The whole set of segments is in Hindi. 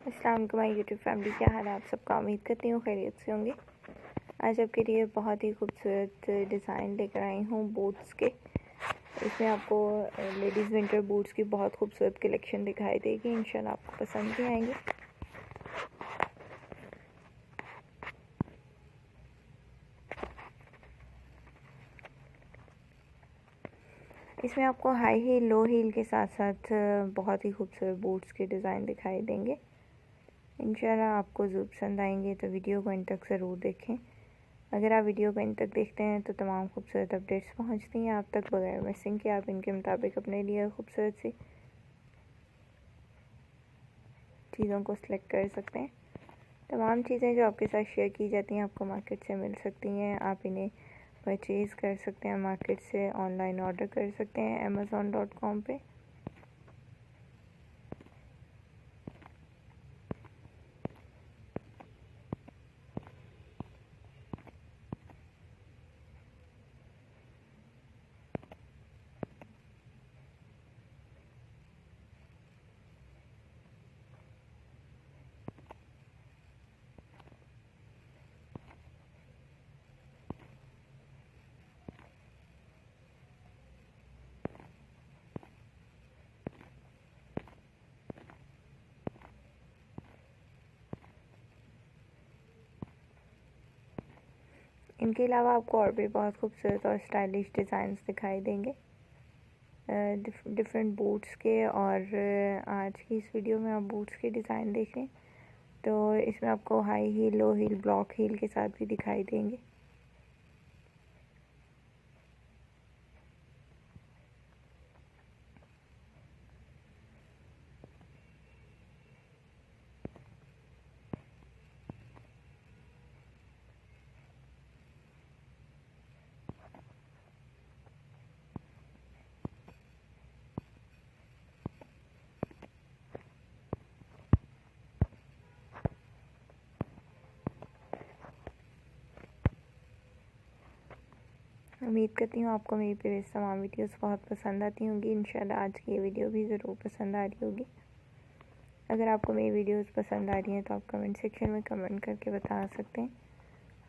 अस्सलाम वालेकुम माय यूट्यूब फैमिली, क्या हाल है आप सबका। उम्मीद करती हूँ खैरियत से होंगे। आज आपके लिए बहुत ही खूबसूरत डिज़ाइन लेकर आई हूँ बूट्स के। इसमें आपको लेडीज़ विंटर बूट्स की बहुत खूबसूरत कलेक्शन दिखाई देगी। इंशाल्लाह आपको पसंद भी आएंगे। इसमें आपको हाई हील, लो हील के साथ साथ बहुत ही खूबसूरत बूट्स के डिज़ाइन दिखाई देंगे। इंशाल्लाह आपको ज़रूर पसंद आएंगे, तो वीडियो को इन तक ज़रूर देखें। अगर आप वीडियो को इन तक देखते हैं तो तमाम खूबसूरत अपडेट्स पहुंचती हैं आप तक बगैर मिसिंग के। आप इनके मुताबिक अपने लिए खूबसूरत सी चीज़ों को सिलेक्ट कर सकते हैं। तमाम चीज़ें जो आपके साथ शेयर की जाती हैं आपको मार्केट से मिल सकती हैं। आप इन्हें परचेज़ कर सकते हैं मार्केट से, ऑनलाइन ऑर्डर कर सकते हैं amazon.com पे। इनके अलावा आपको और भी बहुत खूबसूरत और स्टाइलिश डिज़ाइंस दिखाई देंगे डिफरेंट बूट्स के। और आज की इस वीडियो में आप बूट्स के डिज़ाइन देखें तो इसमें आपको हाई हील, लो हील, ब्लॉक हील के साथ भी दिखाई देंगे। उम्मीद करती हूँ आपको मेरी प्रीवियस तमाम वीडियोस बहुत पसंद आती होंगी। इंशाल्लाह आज की ये वीडियो भी ज़रूर पसंद आ रही होगी। अगर आपको मेरी वीडियोस पसंद आ रही हैं तो आप कमेंट सेक्शन में कमेंट करके बता सकते हैं।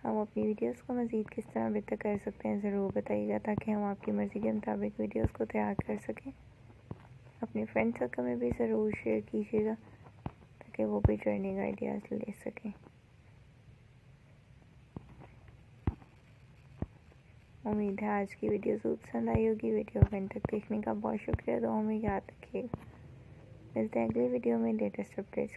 हम अपनी वीडियोस को मज़ीद किस तरह बेहतर कर सकते हैं ज़रूर बताइएगा, ताकि हम आपकी मर्ज़ी के मुताबिक वीडियोस को तैयार कर सकें। अपने फ्रेंड सर्कल में भी ज़रूर शेयर कीजिएगा ताकि वो भी ट्रेंडिंग आइडियाज़ ले सकें। उम्मीद है आज की वीडियो ज़रूर पसंद आई होगी। वीडियो को अंत तक देखने का बहुत शुक्रिया। दुआ में याद रखिएगा। मिलते हैं अगली वीडियो में लेटेस्ट अपडेट्स।